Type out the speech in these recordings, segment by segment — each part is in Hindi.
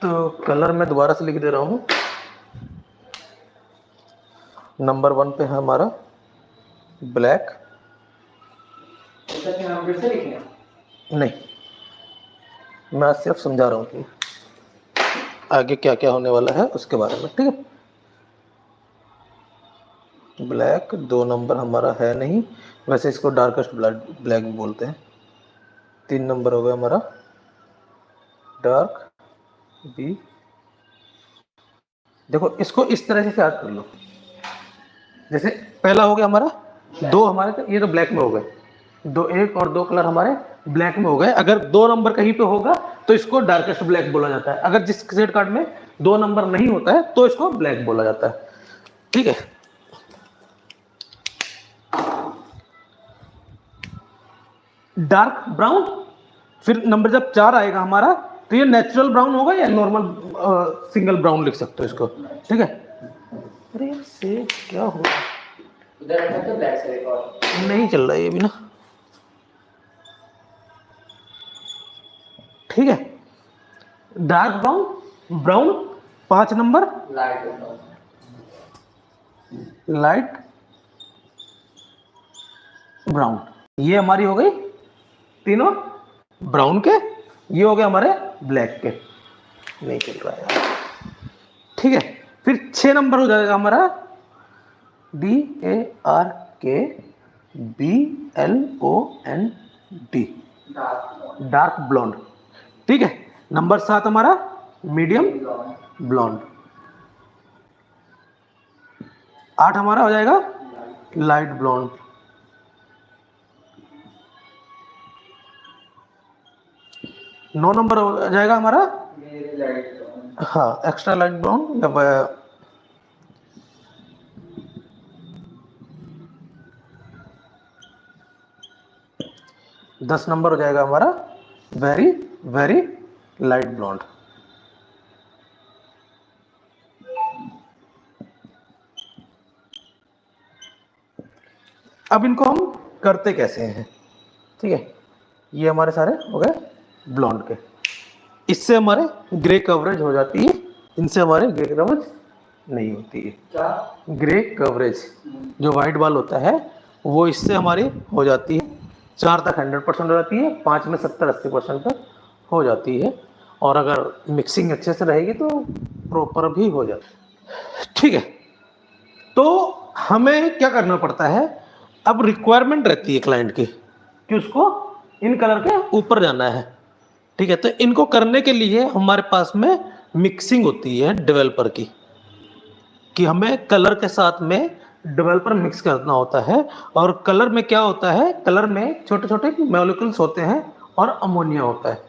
तो कलर मैं दोबारा से लिख दे रहा हूँ। नंबर 1 पे है हमारा ब्लैक। नाम फिर से लिखें? नहीं, मैं सिर्फ समझा रहा हूँ कि आगे क्या क्या होने वाला है उसके बारे में, ठीक है। ब्लैक 2 नंबर हमारा है नहीं, वैसे इसको डार्केस्ट ब्लैक भी बोलते हैं। 3 नंबर हो गया हमारा डार्क बी। देखो इसको इस तरह से याद कर लो, जैसे पहला हो गया हमारा 2 हमारे, ये तो ब्लैक में हो गए, 2 1 और 2 कलर हमारे ब्लैक में हो गए। अगर 2 नंबर कहीं पे होगा तो इसको डार्केस्ट ब्लैक बोला जाता है। अगर जिस शेड कार्ड में 2 नंबर नहीं होता है तो इसको ब्लैक बोला जाता है, ठीक है। डार्क ब्राउन, फिर नंबर जब 4 आएगा हमारा तो ये नेचुरल ब्राउन होगा या नॉर्मल सिंगल ब्राउन लिख सकते हो इसको, ठीक है। अरे से क्या हो रहा है, उधर तो ब्लैक से और नहीं चल रहा है ये भी ना, ठीक है। Dark brown, brown 5 number, light brown, light brown, ये हमारी हो गई तीनों ब्राउन के, ये हो गए हमारे ब्लैक के। नहीं चल रहा है, ठीक है। फिर 6 नंबर हो जाएगा हमारा DARKBLOND, डार्क ब्लॉन्ड, ठीक है। नंबर 7 हमारा मीडियम ब्लॉन्ड। 8 हमारा हो जाएगा लाइट ब्लॉन्ड। 9 नंबर हो जाएगा हमारा हाँ एक्स्ट्रा लाइट ब्राउन या 10 नंबर हो जाएगा हमारा वेरी वेरी लाइट ब्लॉन्ड। अब इनको हम करते कैसे हैं, ठीक है। ये हमारे सारे हो गए ब्लॉन्ड के, इससे हमारे ग्रे कवरेज हो जाती है, इनसे हमारे ग्रे कवरेज नहीं होती है। क्या ग्रे कवरेज जो वाइट बाल होता है वो इससे हमारी हो जाती है 4 तक 100% हो जाती है, 5 में 70-80% तक हो जाती है, और अगर मिक्सिंग अच्छे से रहेगी तो प्रॉपर भी हो जाती है, ठीक है। तो हमें क्या करना पड़ता है, अब रिक्वायरमेंट रहती है क्लाइंट की कि उसको इन कलर के ऊपर जाना है, ठीक है। तो इनको करने के लिए हमारे पास में मिक्सिंग होती है डेवलपर की, कि हमें कलर के साथ में डेवलपर मिक्स करना होता है। और कलर में क्या होता है, कलर में छोटे छोटे मॉलिक्यूल्स होते हैं और अमोनिया होता है,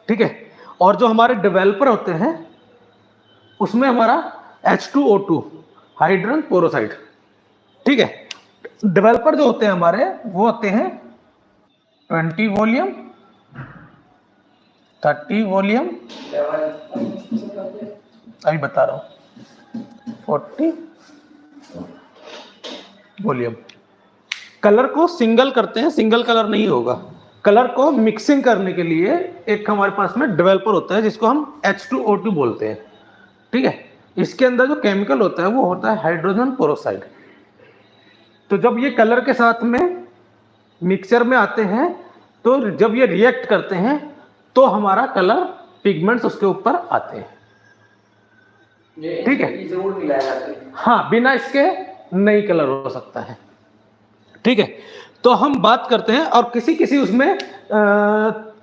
ठीक है। और जो हमारे डेवलपर होते हैं उसमें हमारा H2O2 हाइड्रोजन पोरोसाइड, ठीक है। डेवलपर जो होते हैं हमारे वो होते हैं 20 वॉल्यूम, 30 वॉल्यूम, अभी बता रहा हूँ 40 वॉल्यूम। कलर को सिंगल करते हैं, सिंगल कलर नहीं होगा। कलर को मिक्सिंग करने के लिए एक हमारे पास में डेवलपर होता है जिसको हम H2O2 बोलते हैं, ठीक है। इसके अंदर जो केमिकल होता है वो होता है हाइड्रोजन पोरोसाइड। तो जब ये कलर के साथ में मिक्सचर में आते हैं तो जब ये रिएक्ट करते हैं तो हमारा कलर पिगमेंट्स उसके ऊपर आते हैं, ठीक है। जरूर मिलाया जाता है, हाँ, बिना इसके नहीं कलर हो सकता है, ठीक है। तो हम बात करते हैं, और किसी किसी उसमें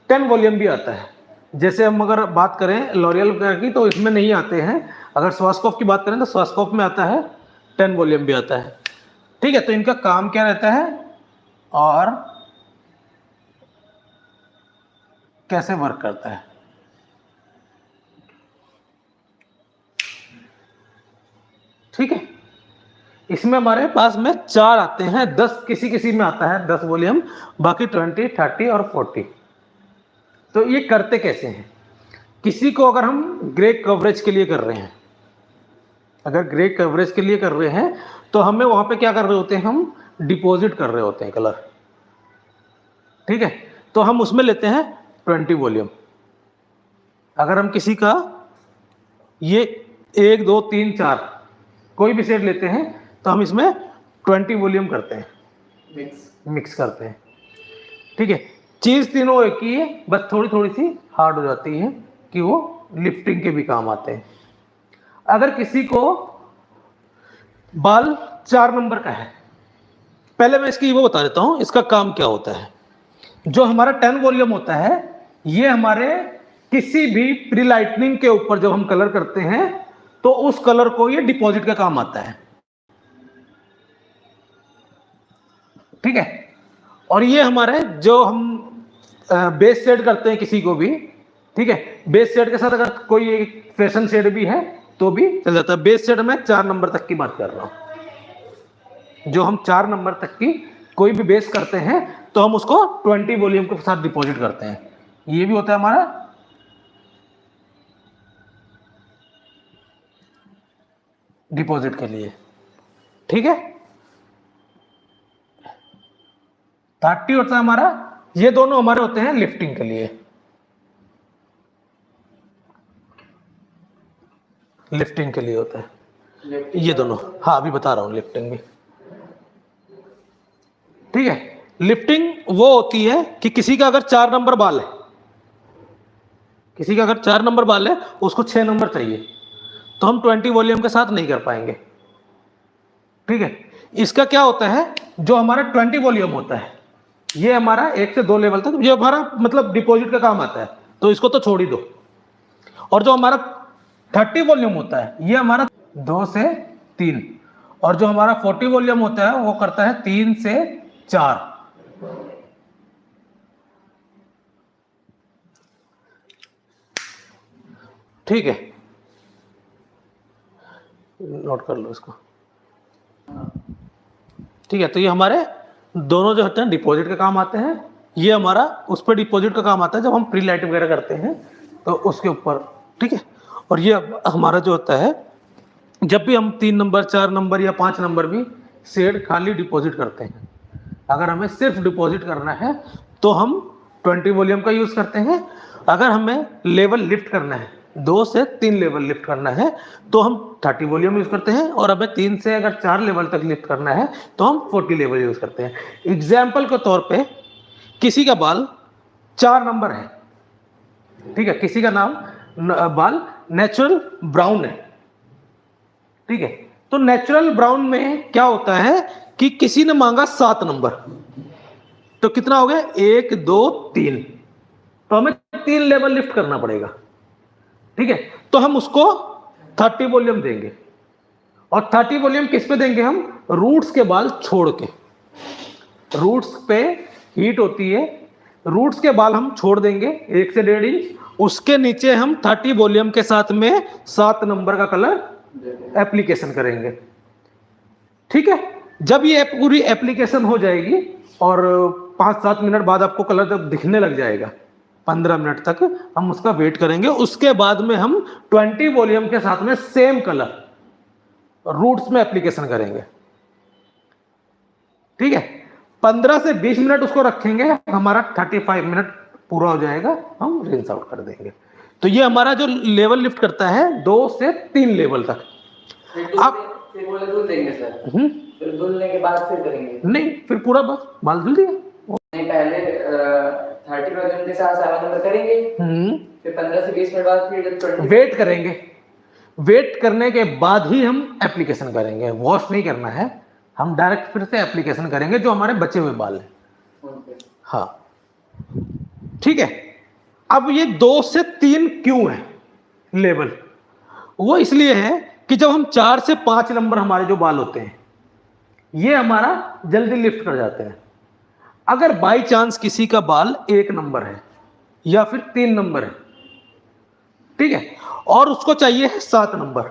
10 वॉल्यूम भी आता है। जैसे हम अगर बात करें लॉरियल की तो इसमें नहीं आते हैं। अगर स्वास्कोप की बात करें तो स्वास्कोप में आता है 10 वॉल्यूम भी आता है, ठीक है। तो इनका काम क्या रहता है और कैसे वर्क करता है, ठीक है। इसमें हमारे पास में 4 आते हैं, 10 किसी किसी में आता है 10 वॉल्यूम, बाकी 20, 30 और 40। तो ये करते कैसे हैं, किसी को अगर हम ग्रे कवरेज के लिए कर रहे हैं, अगर ग्रे कवरेज के लिए कर रहे हैं तो हमें वहां पे क्या कर रहे होते हैं, हम डिपॉजिट कर रहे होते हैं कलर, ठीक है। तो हम उसमें लेते हैं 20 वॉल्यूम। अगर हम किसी का ये 1 2 3 4 कोई भी सेट लेते हैं तो हम इसमें 20 वॉल्यूम करते हैं, मिक्स करते हैं। ठीक है, चीज तीनों एक ही है, बस थोड़ी थोड़ी सी हार्ड हो जाती है कि वो लिफ्टिंग के भी काम आते हैं। अगर किसी को बाल 4 नंबर का है, पहले मैं इसकी वो बता देता हूं इसका काम क्या होता है। जो हमारा 10 वॉल्यूम होता है, ये हमारे किसी भी प्री लाइटनिंग के ऊपर जब हम कलर करते हैं तो उस कलर को ये डिपॉजिट का काम आता है। ठीक है, और ये हमारे जो हम बेस शेड करते हैं किसी को भी, ठीक है, बेस शेड के साथ अगर कोई फैशन शेड भी है तो भी चल जाता है। बेस शेड में 4 नंबर तक की बात कर रहा हूं। जो हम 4 नंबर तक की कोई भी बेस करते हैं तो हम उसको 20 वॉल्यूम के साथ डिपॉजिट करते हैं। ये भी होता है हमारा डिपॉजिट के लिए। ठीक है, 30 होता है हमारा, ये दोनों हमारे होते हैं लिफ्टिंग के लिए। लिफ्टिंग के लिए होता है ये दोनों। हाँ, अभी बता रहा हूं लिफ्टिंग भी। ठीक है, लिफ्टिंग वो होती है कि किसी का अगर 4 नंबर बाल है, किसी का अगर 4 नंबर बाल है, उसको 6 नंबर चाहिए, तो हम 20 वॉल्यूम के साथ नहीं कर पाएंगे। ठीक है, इसका क्या होता है, जो हमारा 20 वॉल्यूम होता है, ये हमारा 1 से 2 लेवल तक ये हमारा मतलब डिपॉजिट का काम आता है, तो इसको तो छोड़ ही दो। और जो हमारा 30 वॉल्यूम होता है, ये हमारा 2 से 3, और जो हमारा 40 वॉल्यूम होता है वो करता है 3 से 4। ठीक है, नोट कर लो इसको। ठीक है, तो ये हमारे दोनों जो होते हैं डिपॉजिट का काम आते हैं। ये हमारा उस पर डिपॉजिट का काम आता है जब हम प्री लाइट वगैरह करते हैं तो उसके ऊपर। ठीक है, और ये हमारा जो होता है जब भी हम 3 नंबर 4 नंबर या 5 नंबर भी शेड खाली डिपॉजिट करते हैं, अगर हमें सिर्फ डिपॉजिट करना है तो हम 20 वॉल्यूम का यूज करते हैं। अगर हमें लेवल लिफ्ट करना है, 2 से 3 लेवल लिफ्ट करना है, तो हम 30 वॉल्यूम यूज करते हैं। और हमें 3 से अगर 4 लेवल तक लिफ्ट करना है तो हम 40 लेवल यूज करते हैं। एग्जाम्पल के तौर पे किसी का बाल 4 नंबर है, ठीक है, किसी का नाम बाल नेचुरल ब्राउन है। ठीक है, तो नेचुरल ब्राउन में क्या होता है कि किसी ने मांगा 7 नंबर, तो कितना हो गया, 1 2 3, तो हमें 3 लेवल लिफ्ट करना पड़ेगा। ठीक है, तो हम उसको 30 वॉल्यूम देंगे। और 30 वॉल्यूम किस पे देंगे, हम रूट्स के बाल छोड़ के। रूट्स पे हीट होती है, रूट्स के बाल हम छोड़ देंगे 1 से 1.5 इंच, उसके नीचे हम 30 वॉल्यूम के साथ में 7 नंबर का कलर एप्लीकेशन करेंगे। ठीक है, जब ये पूरी एप्लीकेशन हो जाएगी और 5-7 मिनट बाद आपको कलर जब दिखने लग जाएगा, 15 मिनट तक हम उसका वेट करेंगे। उसके बाद में हम 20 वॉल्यूम के साथ में सेम कलर रूट्स में एप्लीकेशन करेंगे। ठीक है, 15 से 20 मिनट उसको रखेंगे, हमारा 35 मिनट पूरा हो जाएगा, हम रिंस आउट कर देंगे। तो ये हमारा जो लेवल लिफ्ट करता है 2 से 3 लेवल तक। आप फिर बोले धुल देंगे सर, फिर धुलने के बाद फिर करेंगे? नहीं, फिर पूरा बस बाल धुल दिया। नहीं, पहले 30 वॉल्यूम के साथ 7 नंबर करेंगे, फिर 15 से 20 मिनट बाद फिर वेट करेंगे। वेट करने के बाद ही हम एप्लीकेशन करेंगे, वॉश नहीं करना है, हम डायरेक्ट फिर से एप्लीकेशन करेंगे जो हमारे बचे हुए बाल हैं। हाँ, ठीक है। अब ये 2 से 3 क्यों है लेवल, वो इसलिए है कि जब हम 4 से 5 नंबर हमारे जो बाल होते हैं ये हमारा जल्दी लिफ्ट कर जाते हैं। अगर बाई चांस किसी का बाल 1 नंबर है या फिर 3 नंबर है, ठीक है, और उसको चाहिए 7 नंबर,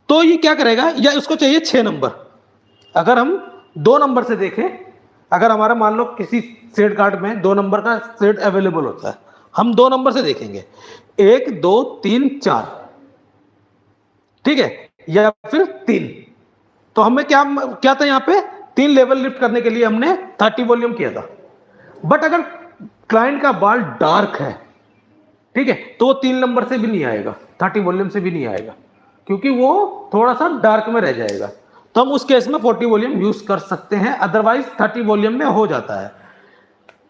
तो ये क्या करेगा, या उसको चाहिए 6 नंबर। अगर हम 2 नंबर से देखें, अगर हमारा मान लो किसी शेड कार्ड में 2 नंबर का शेड अवेलेबल होता है, हम 2 नंबर से देखेंगे 1 2 3 4, ठीक है, या फिर 3, तो हमें क्या था यहां पे 3 लेवल लिफ्ट करने के लिए हमने 30 वॉल्यूम किया था। बट अगर क्लाइंट का बाल डार्क है, ठीक है, तो वो 3 नंबर से भी नहीं आएगा, 30 वॉल्यूम से भी नहीं आएगा, क्योंकि वो थोड़ा सा डार्क में रह जाएगा। तो हम उस केस में 40 वॉल्यूम यूज कर सकते हैं, अदरवाइज 30 वॉल्यूम में हो जाता है,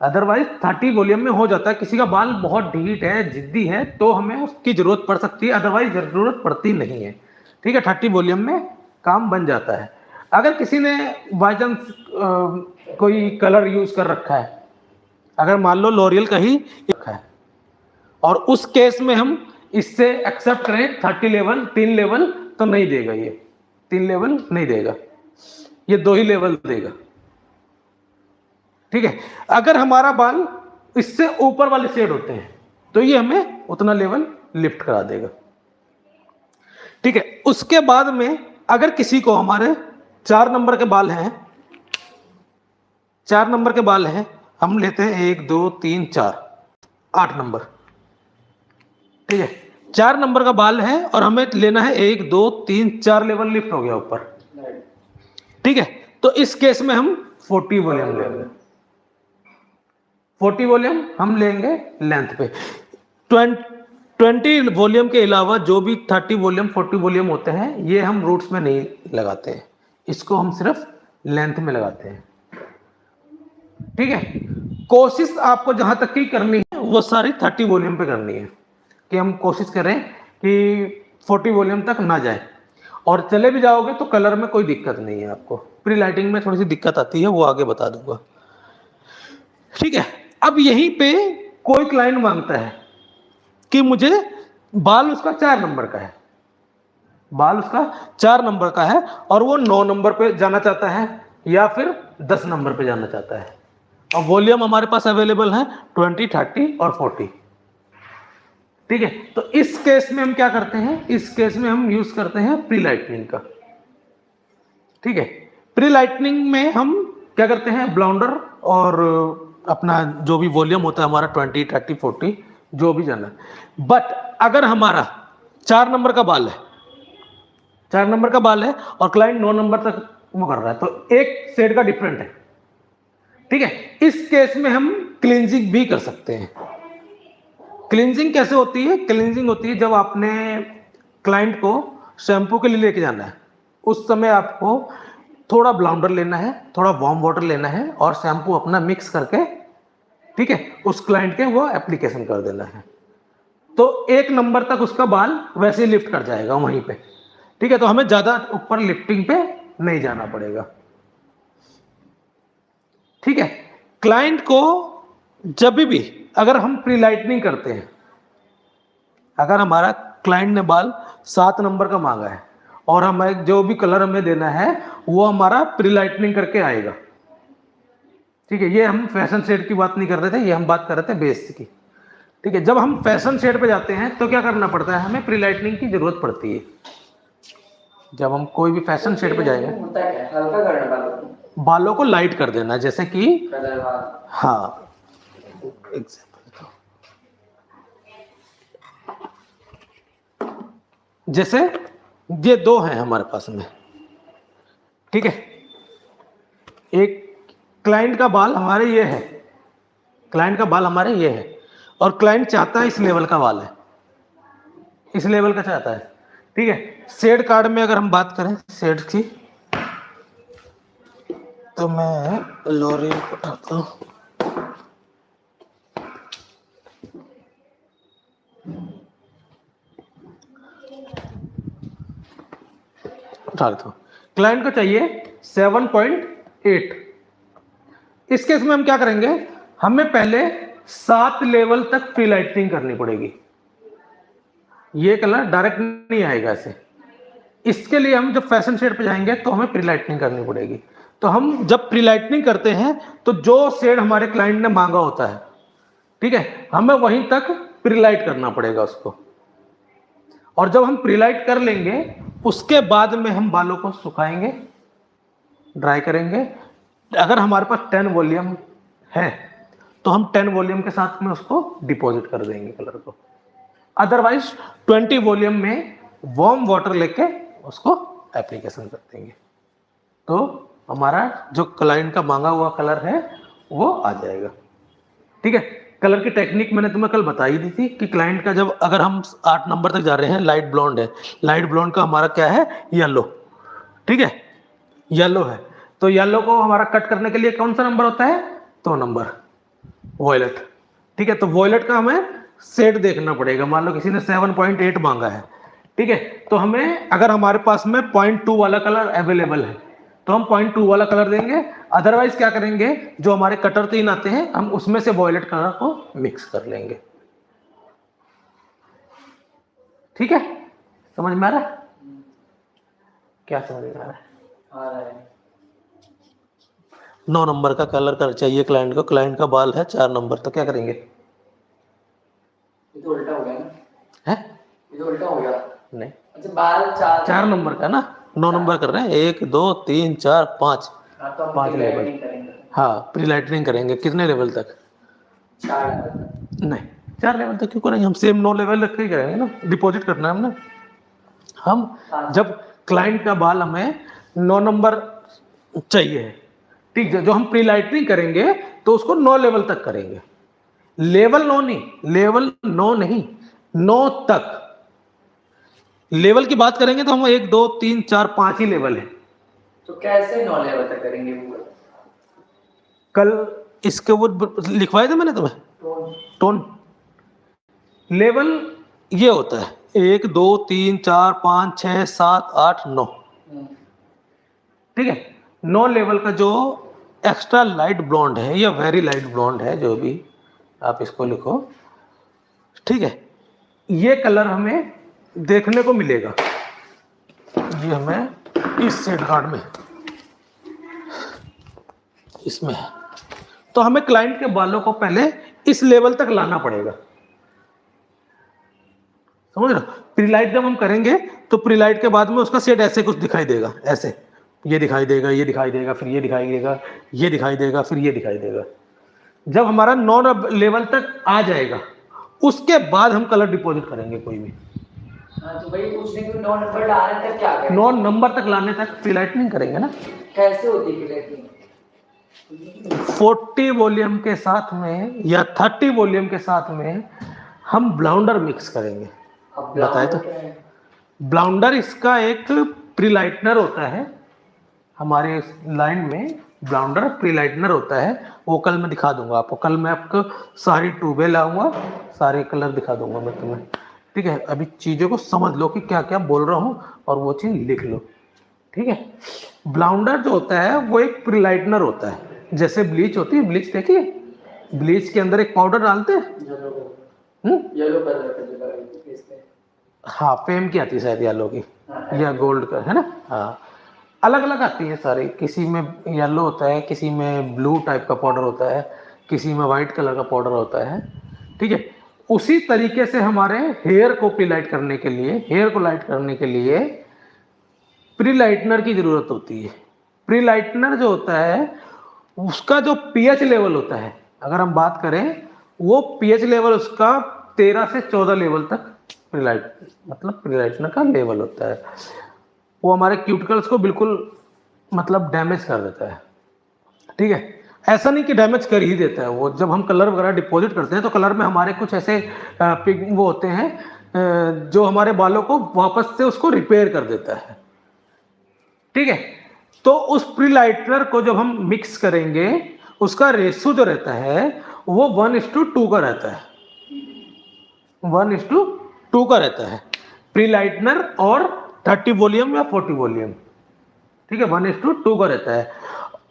अदरवाइज 30 वॉल्यूम में हो जाता है। किसी का बाल बहुत ढीठ है, जिद्दी है, तो हमें उसकी जरूरत पड़ सकती है, अदरवाइज जरूरत पड़ती नहीं है। ठीक है, 30 वॉल्यूम में काम बन जाता है। अगर किसी ने बाई चांस कोई कलर यूज कर रखा है, अगर मान लो लॉरियल का ही रखा है, और उस केस में हम इससे एक्सेप्ट करें 30 लेवल, 3 लेवल, तो नहीं देगा, ये 3 लेवल नहीं देगा, ये 2 ही लेवल देगा। ठीक है, अगर हमारा बाल इससे ऊपर वाले शेड होते हैं तो ये हमें उतना लेवल लिफ्ट करा देगा। ठीक है, उसके बाद में अगर किसी को हमारे 4 नंबर के बाल हैं, 4 नंबर के बाल हैं, हम लेते हैं 1 2 3 4 8 नंबर। ठीक है, 4 नंबर का बाल है और हमें लेना है 1 2 3 4 लेवल लिफ्ट हो गया ऊपर। ठीक है, तो इस केस में हम 40 वॉल्यूम लेंगे, 40 वॉल्यूम हम लेंगे लेंथ पे। 20 वॉल्यूम के अलावा जो भी 30 वॉल्यूम 40 वॉल्यूम होते हैं, ये हम रूट्स में नहीं लगाते हैं, इसको हम सिर्फ लेंथ में लगाते हैं। ठीक है, कोशिश आपको जहां तक की करनी है वो सारी 30 वॉल्यूम पे करनी है, कि हम कोशिश करें कि 40 वॉल्यूम तक ना जाए, और चले भी जाओगे तो कलर में कोई दिक्कत नहीं है आपको। प्री लाइटिंग में थोड़ी सी दिक्कत आती है, वो आगे बता दूंगा। ठीक है, अब यहीं पे कोई क्लाइंट मांगता है कि मुझे बाल उसका 4 नंबर का है, बाल उसका 4 नंबर का है, और वो 9 नंबर पे जाना चाहता है या फिर 10 नंबर पे जाना चाहता है, और वॉल्यूम हमारे पास अवेलेबल है 20 30 और 40। ठीक है, तो इस केस में हम क्या करते हैं, इस केस में हम यूज करते हैं प्री लाइटनिंग का। ठीक है, प्री लाइटनिंग में हम क्या करते हैं, ब्लाउंडर और अपना जो भी वॉल्यूम होता है हमारा 20 30 40 जो भी जाना। बट अगर हमारा 4 नंबर का बाल है, 4 नंबर का बाल है और क्लाइंट 9 नंबर तक वो कर रहा है, तो एक शेड का डिफरेंट है। ठीक है, इस केस में हम क्लींजिंग भी कर सकते हैं। क्लींजिंग कैसे होती है, क्लींजिंग होती है जब आपने क्लाइंट को शैम्पू के लिए लेके जाना है, उस समय आपको थोड़ा ब्लाउंडर लेना है, थोड़ा वार्म वाटर लेना है, और शैम्पू अपना मिक्स करके, ठीक है, उस क्लाइंट के वो एप्लीकेशन कर देना है, तो 1 नंबर तक उसका बाल वैसे ही लिफ्ट कर जाएगा वहीं पे। ठीक है, तो हमें ज्यादा ऊपर लिफ्टिंग पे नहीं जाना पड़ेगा। ठीक है, क्लाइंट को जब भी अगर हम प्री लाइटनिंग करते हैं, अगर हमारा क्लाइंट ने बाल 7 नंबर का मांगा है और हमें जो भी कलर हमें देना है वो हमारा प्री लाइटनिंग करके आएगा। ठीक है, ये हम फैशन शेड की बात नहीं कर रहे थे, ये हम बात कर रहे थे बेस की। ठीक है, जब हम फैशन शेड पे जाते हैं तो क्या करना पड़ता है, हमें प्री लाइटनिंग की जरूरत पड़ती है। जब हम कोई भी फैशन शेड पे जाएंगे, हल्का करना बालों को लाइट कर देना, जैसे कि हाँ एग्जाम्पल, जैसे ये 2 हैं हमारे पास में। ठीक है, एक क्लाइंट का बाल हमारे ये है, क्लाइंट का बाल हमारे ये है, और क्लाइंट चाहता है इस लेवल का बाल है, इस लेवल का चाहता है। ठीक है, शेड कार्ड में अगर हम बात करें शेड की, तो मैं लॉरियल उठाता हूँ, उठा लेता हूँ। क्लाइंट को चाहिए 7.8। इस केस में हम क्या करेंगे, हमें पहले 7 लेवल तक प्री लाइटनिंग करनी पड़ेगी, ये कलर डायरेक्ट नहीं आएगा ऐसे। इसके लिए हम जब फैशन शेड पे जाएंगे तो हमें प्री लाइटनिंग करनी पड़ेगी। तो हम जब प्री लाइटनिंग करते हैं तो जो शेड हमारे क्लाइंट ने मांगा होता है, ठीक है, हमें वहीं तक प्री लाइट करना पड़ेगा उसको, और जब हम प्री लाइट कर लेंगे उसके बाद में हम बालों को सुखाएंगे, ड्राई करेंगे। अगर हमारे पास 10 वॉल्यूम है तो हम 10 वॉल्यूम के साथ में उसको डिपॉजिट कर देंगे कलर को, अदरवाइज 20 वॉल्यूम में वार्म वाटर लेके उसको एप्लीकेशन कर देंगे, तो हमारा जो क्लाइंट का मांगा हुआ कलर है वो आ जाएगा। ठीक है, कलर की टेक्निक मैंने तुम्हें कल बताई दी थी कि क्लाइंट का जब अगर हम 8 नंबर तक जा रहे हैं, लाइट ब्लॉन्ड है, लाइट ब्लॉन्ड का हमारा क्या है, येलो, ठीक है, येलो है, तो येलो को हमारा कट करने के लिए कौन सा नंबर होता है, 2 नंबर, वॉयलेट, ठीक है। तो वॉयलेट का हमें सेट देखना पड़ेगा। मान लो किसी ने 7.8 मांगा है, ठीक है, तो हमें अगर हमारे पास में 0.2 वाला कलर अवेलेबल है तो हम 0.2 वाला कलर देंगे, अदरवाइज क्या करेंगे, जो हमारे कटर 3 आते हैं हम उसमें से वॉयलेट कलर को मिक्स कर लेंगे, ठीक है। समझ में आ रहा है? क्या समझ में आ रहा है? आ रहा है। 9 नंबर का कलर कर चाहिए क्लाइंट को, क्लाइंट का बाल है 4 नंबर, तो क्या करेंगे, ये तो उल्टा हो गया ना, है ये तो उल्टा हो गया। नहीं, अच्छा बाल 4 नंबर का ना, 9 नंबर कर रहे हैं, 1 2 3 4 5, हाँ तो हम 5 लेवल, नहीं करेंगे। हाँ प्री लाइटनिंग करेंगे, कितने लेवल तक, 4 नहीं 4 लेवल तक क्यों करेंगे, हम सेम 9 लेवल रख के ही करेंगे ना, डिपॉजिट करना है हमने। हम जब क्लाइंट का बाल हमें 9 नंबर चाहिए, ठीक है, जो हम प्री लाइटनिंग करेंगे तो उसको 9 लेवल तक करेंगे, लेवल 9 नहीं, लेवल 9 नहीं, 9 तक। लेवल की बात करेंगे तो हम 1 2 3 4 5 ही लेवल है। तो कैसे 9 लेवल तक करेंगे वो? कल इसके वो लिखवाए थे मैंने तुम्हें, टोन लेवल ये होता है 1 2 3 4 5 6 7 8 9, ठीक है। 9 लेवल का जो एक्स्ट्रा लाइट ब्लॉन्ड है या वेरी लाइट ब्लॉन्ड है, जो भी आप इसको लिखो, ठीक है, ये कलर हमें देखने को मिलेगा, ये हमें इस सेट कार्ड में इसमें है। तो हमें क्लाइंट के बालों को पहले इस लेवल तक लाना पड़ेगा, समझ रहे हो। प्रीलाइट जब हम करेंगे तो प्रीलाइट के बाद में उसका सेट ऐसे कुछ दिखाई देगा, ऐसे ये दिखाई देगा, ये दिखाई देगा, फिर ये दिखाई देगा, ये दिखाई देगा, फिर ये दिखाई देगा। जब हमारा 9 लेवल तक आ जाएगा उसके बाद हम कलर डिपॉजिट करेंगे कोई भी। हाँ तो भाई पूछने को 9 नंबर लाने तक क्या करें? 9 नंबर तक लाने तक प्रीलाइटनिंग करेंगे ना। कैसे होती है प्रीलाइटनिंग? 40 वॉल्यूम के साथ में या 30 वॉल्यूम के साथ में हम ब्लाउंडर मिक्स करेंगे। बताए तो, ब्लाउंडर इसका एक प्रीलाइटनर होता है, हमारे लाइन में ब्लाउंडर प्रीलाइटनर होता है, वो कल मैं दिखा दूंगा आपको। कल मैं आपको सारी ट्यूबें लाऊंगा, सारे कलर दिखा दूंगा मैं तुम्हें, ठीक है। अभी चीज़ों को समझ लो कि क्या क्या बोल रहा हूँ और वो चीज़ लिख लो, ठीक है। ब्लाउंडर जो होता है वो एक प्रीलाइटनर होता है, जैसे ब्लीच होती है, ब्लीच देखिए, ब्लीच के अंदर एक पाउडर डालते हैं, येलो कलर का, हाँ फेम की आती है शायद येलो की या गोल्ड का, है ना, हाँ अलग अलग आती है सारी, किसी में येलो होता है, किसी में ब्लू टाइप का पाउडर होता है, किसी में वाइट कलर का पाउडर होता है, ठीक है। उसी तरीके से हमारे हेयर को प्रीलाइट करने के लिए, हेयर को लाइट करने के लिए प्रीलाइटनर की ज़रूरत होती है। प्रीलाइटनर जो होता है उसका जो पीएच लेवल होता है, अगर हम बात करें, वो पीएच लेवल उसका 13 से 14 लेवल तक प्रीलाइटनर का लेवल होता है। वो हमारे क्यूटिकल्स को बिल्कुल मतलब डैमेज कर देता है, ठीक है। ऐसा नहीं कि डैमेज कर ही देता है वो, जब हम कलर वगैरह डिपॉजिट करते हैं तो कलर में हमारे कुछ ऐसे वो होते हैं जो हमारे बालों को वापस से उसको रिपेयर कर देता है, ठीक है। तो उस प्रीलाइटनर को जब हम मिक्स करेंगे उसका रेशो जो रहता है वो 1:2 का रहता है, 1:2 का रहता है प्रीलाइटनर और 30 वॉल्यूम या 40 वॉल्यूम, ठीक है, 1:2 का रहता है।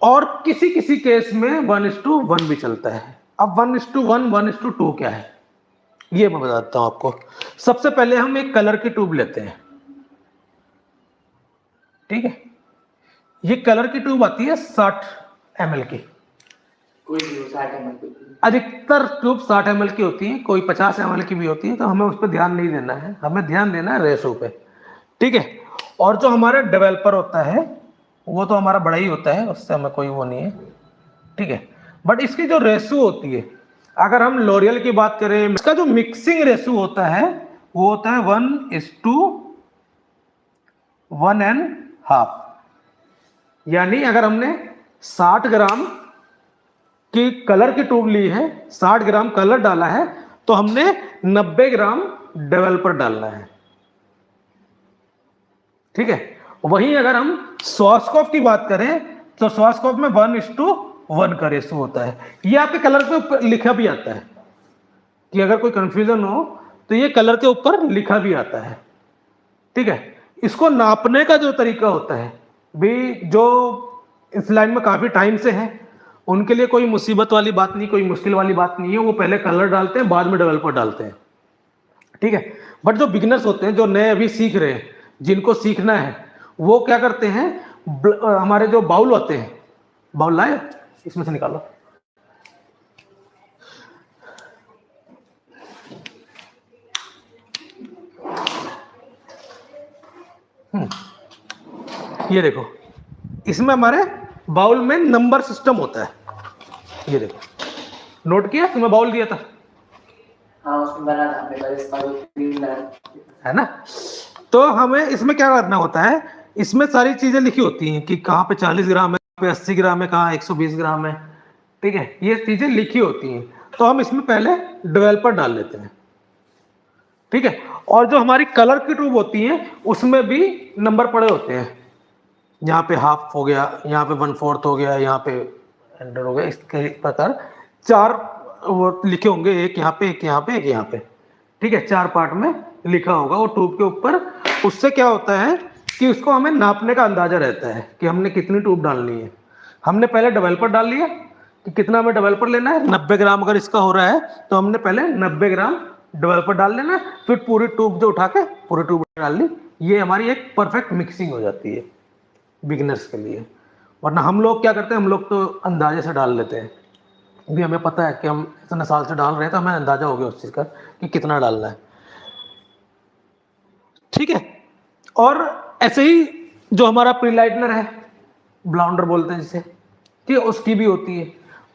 और किसी किसी केस में 1:1 भी चलता है। अब 1:1 1:2 क्या है ये मैं बताता हूं आपको। सबसे पहले हम एक कलर की ट्यूब लेते हैं, ठीक है। ये कलर की ट्यूब आती है 60 ml की, कोई भी 60 ml की, अधिकतर ट्यूब 60 ml की होती है, कोई 50 ml की भी होती है, तो हमें उस पर ध्यान नहीं देना है, हमें ध्यान देना है रेशो पे, ठीक है। और जो हमारा डेवलपर होता है वो तो हमारा बड़ा ही होता है, उससे हमें कोई वो नहीं है, ठीक है। बट इसकी जो रेशो होती है, अगर हम लॉरियल की बात करें, इसका जो मिक्सिंग रेशो होता है वो होता है 1:1.5। यानी अगर हमने 60 ग्राम कि कलर की ट्यूब ली है, 60 ग्राम कलर डाला है, तो हमने 90 ग्राम डेवलपर डालना है। ठीक है। वहीं अगर हम स्वास्कोप की बात करें तो स्वास्कोप में 1:1 का रेशो होता है। ये आपके कलर के ऊपर लिखा भी आता है कि अगर कोई कंफ्यूजन हो तो ये कलर के ऊपर लिखा भी आता है। ठीक है। इसको नापने का जो तरीका होता है भी, जो इस लाइन में काफी टाइम से है उनके लिए कोई मुसीबत वाली बात नहीं, कोई मुश्किल वाली बात नहीं है। वो पहले कलर डालते हैं, बाद में डेवलपर डालते हैं। ठीक है। बट जो बिगिनर्स होते हैं, जो नए अभी सीख रहे हैं, जिनको सीखना है, वो क्या करते हैं, हमारे जो बाउल होते हैं, बाउल लाए, इसमें से निकालो। ये देखो, इसमें हमारे बाउल में नंबर सिस्टम होता है। ये देखो, नोट किया, तुम्हें बाउल दिया था। हाँ, उसमें बना था हमने, बस इसका वो क्रीम है ना। तो हमें इसमें क्या करना होता है, इसमें सारी चीजें लिखी होती हैं कि कहाँ पे 40 ग्राम है, कहाँ पे 80 ग्राम है, कहाँ 120 ग्राम है। ठीक है, ये चीजें लिखी होती हैं। तो हम इसमें पहले डेवलपर डाल लेते हैं। ठीक है। और जो हमारी कलर की ट्यूब होती है उसमें भी नंबर पड़े होते हैं। यहाँ पे हाफ हो गया, यहाँ पे 1/4 हो गया, यहाँ पे 100 हो गया। इस प्रकार 4 वो लिखे होंगे, एक यहाँ पे, एक यहाँ पे, एक यहाँ पे। ठीक है, 4 पार्ट में लिखा होगा वो ट्यूब के ऊपर। उससे क्या होता है कि उसको हमें नापने का अंदाजा रहता है कि हमने कितनी ट्यूब डालनी है। हमने पहले डेवलपर डाल लिया कि कितना हमें डेवलपर लेना है, 90 ग्राम अगर इसका हो रहा है तो हमने पहले 90 ग्राम डेवलपर डाल लेना, फिर पूरी ट्यूब जो उठा के पूरी ट्यूब डाल ली। ये हमारी एक परफेक्ट मिक्सिंग हो जाती है बिगिनर्स के लिए। वरना हम लोग क्या करते हैं, हम लोग तो अंदाजे से डाल लेते हैं। भी हमें पता है कि हम इतने साल से डाल रहे हैं तो हमें अंदाजा हो गया उस चीज़ का कि कितना डालना है। ठीक है। और ऐसे ही जो हमारा प्रीलाइटनर है, ब्लाउंडर बोलते हैं जिसे, कि उसकी भी होती है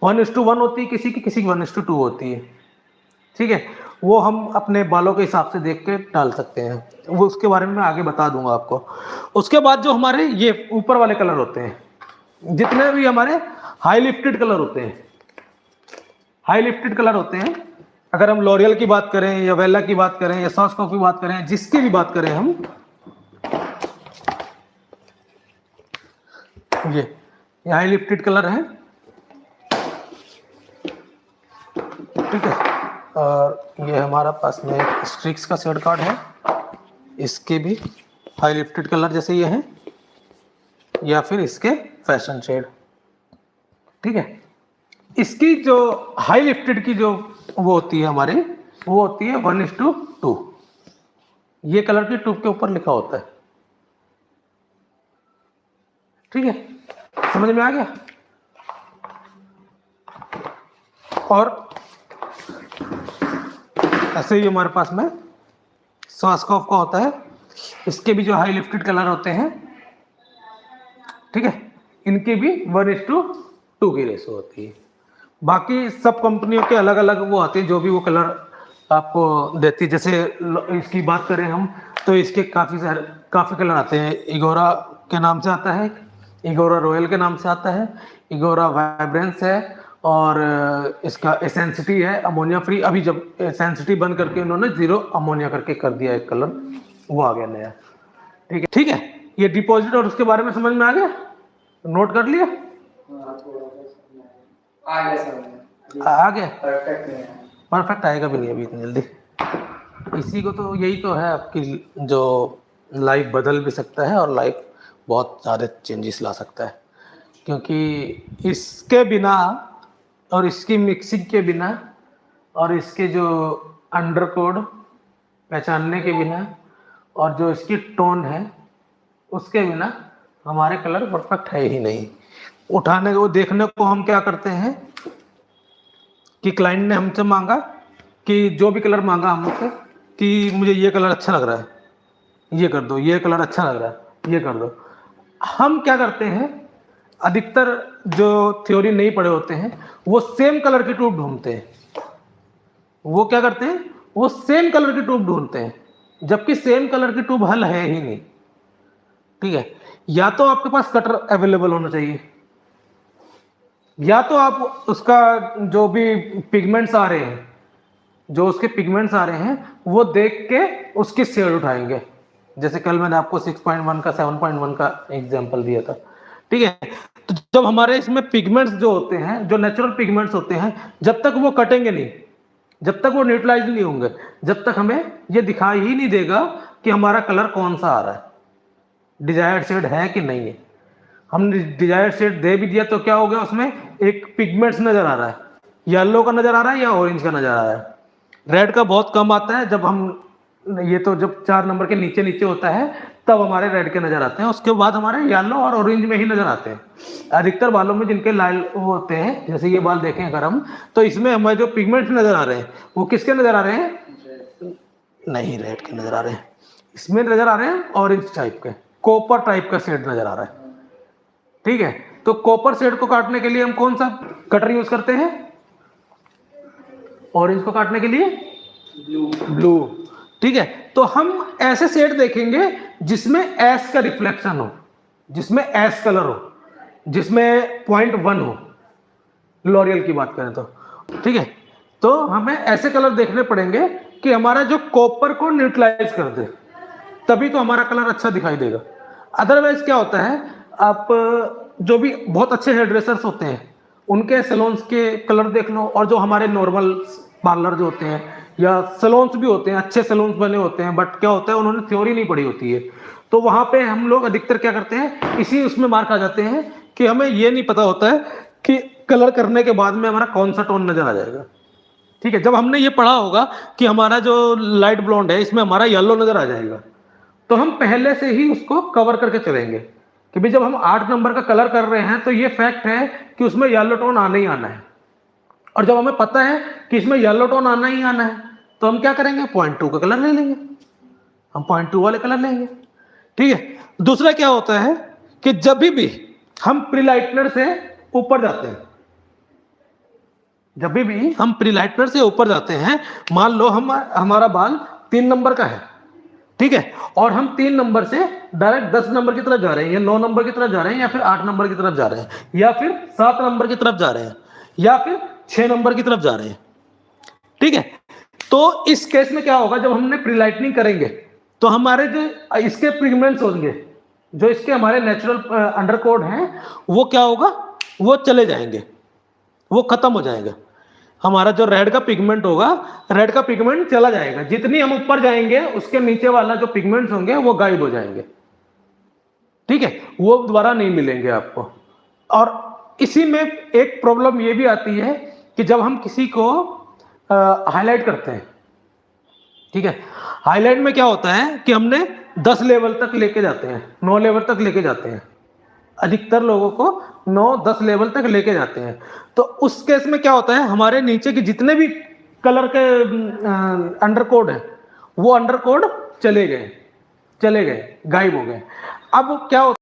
1:1 होती है किसी की 1:2 होती है। ठीक है। वो हम अपने बालों के हिसाब से देख के डाल सकते हैं, वो उसके बारे में मैं आगे बता दूंगा आपको। उसके बाद जो हमारे ये ऊपर वाले कलर होते हैं, जितने भी हमारे हाई लिफ्टेड कलर होते हैं, हाई लिफ्टेड कलर होते हैं, अगर हम लॉरियल की बात करें या वेला की बात करें या सॉस्कोप की बात करें, जिसकी भी बात करें हम, ये हाई लिफ्टेड कलर है। ठीक है। और ये हमारा पास में एक स्ट्रिक्स का शेड कार्ड है, इसके भी हाई लिफ्टेड कलर जैसे ये है, या फिर इसके फैशन शेड। ठीक है। इसकी जो हाई लिफ्टेड की जो वो होती है हमारी, वो होती है 1:2। ये कलर की ट्यूब के ऊपर लिखा होता है। ठीक है, समझ में आ गया। और ऐसे ही हमारे पास में स्वास्कोप का होता है, इसके भी जो हाई लिफ्टेड कलर होते हैं, ठीक है, इनकी भी 1:2 की रेशो होती है। बाकी सब कंपनियों के अलग अलग वो आते हैं, जो भी वो कलर आपको देती है। जैसे इसकी बात करें हम तो इसके काफ़ी कलर आते हैं। इगोरा के नाम से आता है, इगोरा रॉयल के नाम से आता है, इगोरा वाइब्रेंस है, और इसका एसेंसिटी है अमोनिया फ्री। अभी जब एसेंसिटी बंद करके उन्होंने 0 अमोनिया करके कर दिया एक कलर, वो आ गया नया। ठीक है, ठीक है। ये डिपॉजिट और उसके बारे में समझ में आ गया, नोट कर लिया, आ गया। परफेक्ट आएगा भी नहीं अभी इतनी जल्दी। इसी को तो, यही तो है आपकी, जो लाइफ बदल भी सकता है और लाइफ बहुत ज़्यादा चेंजेस ला सकता है। क्योंकि इसके बिना और इसकी मिक्सिंग के बिना और इसके जो अंडर कोड पहचानने के बिना और जो इसकी टोन है उसके बिना हमारे कलर परफेक्ट है ही नहीं। उठाने को, देखने को हम क्या करते हैं कि क्लाइंट ने हमसे मांगा कि जो भी कलर मांगा हमसे कि मुझे ये कलर अच्छा लग रहा है, ये कर दो, ये कलर अच्छा लग रहा है, ये कर दो। हम क्या करते हैं, अधिकतर जो थ्योरी नहीं पढ़े होते हैं वो सेम कलर की ट्यूब ढूंढते हैं। वो क्या करते हैं, वो सेम कलर की ट्यूब ढूंढते हैं, जबकि सेम कलर की ट्यूब हल है ही नहीं। ठीक है। या तो आपके पास कटर अवेलेबल होना चाहिए, या तो आप उसका जो भी पिगमेंट्स आ रहे हैं, जो उसके पिगमेंट्स आ रहे हैं वो देख के उसकी शेड उठाएंगे। जैसे कल मैंने आपको 6.1 का 7.1 का एग्जांपल दिया था, ठीक है। तो जब हमारे इसमें पिगमेंट्स जो होते हैं, जो नेचुरल पिगमेंट्स होते हैं, जब तक वो कटेंगे नहीं, जब तक वो न्यूट्रलाइज नहीं होंगे, जब तक हमें ये दिखाई ही नहीं देगा कि हमारा कलर कौन सा आ रहा है, डिजायर्ड शेड है कि नहीं है। हमने डिजायर्ड शेड दे भी दिया तो क्या हो गया, उसमें एक पिगमेंट्स नजर आ रहा है, येलो का नजर आ रहा है या ऑरेंज का नजर आ रहा है। रेड का बहुत कम आता है, जब हम ये तो जब 4 नंबर के नीचे नीचे होता है तब हमारे रेड के नजर आते हैं, उसके बाद हमारे येलो और ऑरेंज में ही नजर आते हैं। अधिकतर बालों में जिनके लाल होते हैं, जैसे ये बाल देखें अगर हम, तो इसमें हमारे जो पिगमेंट्स नजर आ रहे हैं वो किसके नजर आ रहे हैं, नहीं रेड के नजर आ रहे हैं, इसमें नजर आ रहे हैं ऑरेंज टाइप के, कॉपर टाइप का शेड नजर आ रहा है, ठीक है। तो कॉपर शेड को काटने के लिए हम कौन सा कटर यूज करते हैं, ऑरेंज को काटने के लिए ब्लू, ठीक है। तो हम ऐसे शेड देखेंगे जिसमें एस का रिफ्लेक्शन हो, जिसमें एस कलर हो, जिसमें 0.1 हो, लॉरियल की बात करें तो, ठीक है। तो हमें ऐसे कलर देखने पड़ेंगे कि हमारा जो कॉपर को न्यूट्रलाइज कर दे, तभी तो हमारा कलर अच्छा दिखाई देगा। अदरवाइज क्या होता है, आप जो भी बहुत अच्छे हेयर ड्रेसर्स होते हैं उनके सैलून्स के कलर देख लो, और जो हमारे नॉर्मल पार्लर जो होते हैं या सैलून्स भी होते हैं, अच्छे सैलून्स बने होते हैं, बट क्या होता है उन्होंने थ्योरी नहीं पढ़ी होती है, तो वहां पे हम लोग अधिकतर क्या करते हैं, इसी उसमें मार खा जाते हैं कि हमें ये नहीं पता होता है कि कलर करने के बाद में हमारा कौन सा टोन नजर आ जाएगा, ठीक है। जब हमने ये पढ़ा होगा कि हमारा जो लाइट ब्लॉन्ड है इसमें हमारा येलो नजर आ जाएगा, तो हम पहले से ही उसको कवर करके चलेंगे कि भाई जब हम 8 नंबर का कलर कर रहे हैं तो ये फैक्ट है कि उसमें येलो टोन आना ही आना है, और जब हमें पता है कि इसमें येलो टोन आना ही आना है तो हम क्या करेंगे, 0.2 का कलर ले लेंगे, हम 0.2 वाले कलर लेंगे, ठीक है। दूसरा क्या होता है कि जब भी हम प्रीलाइटनर से ऊपर जाते हैं, जब भी हम प्रीलाइटनर से ऊपर जाते हैं, मान लो हमारा बाल 3 नंबर का है, ठीक है, और हम 3 नंबर से डायरेक्ट 10 नंबर की तरफ जा रहे हैं, या 9 नंबर की तरफ जा रहे हैं, या फिर 8 नंबर की तरफ जा रहे हैं, या फिर 7 नंबर की तरफ जा रहे हैं, या फिर 6 नंबर की तरफ जा रहे हैं, ठीक है। तो इस केस में क्या होगा, जब हमने प्रीलाइटनिंग करेंगे तो हमारे जो इसके पिगमेंट्स होंगे, जो इसके हमारे नेचुरल अंडरकोड हैं, वो क्या होगा, वो चले जाएंगे, वो खत्म हो जाएगा। हमारा जो रेड का पिगमेंट होगा, रेड का पिगमेंट चला जाएगा, जितनी हम ऊपर जाएंगे उसके नीचे वाला जो पिगमेंट्स होंगे वो गायब हो जाएंगे, ठीक है, वो दोबारा नहीं मिलेंगे आपको। और इसी में एक प्रॉब्लम ये भी आती है कि जब हम किसी को हाईलाइट करते हैं, ठीक है, हाईलाइट में क्या होता है कि हमने 10 लेवल तक लेके जाते हैं, 9 लेवल तक लेके जाते हैं, अधिकतर लोगों को 9-10 लेवल तक लेके जाते हैं। तो उस केस में क्या होता है, हमारे नीचे के जितने भी कलर के अंडरकोड है वो अंडरकोड चले गए, गायब हो गए। अब क्या होता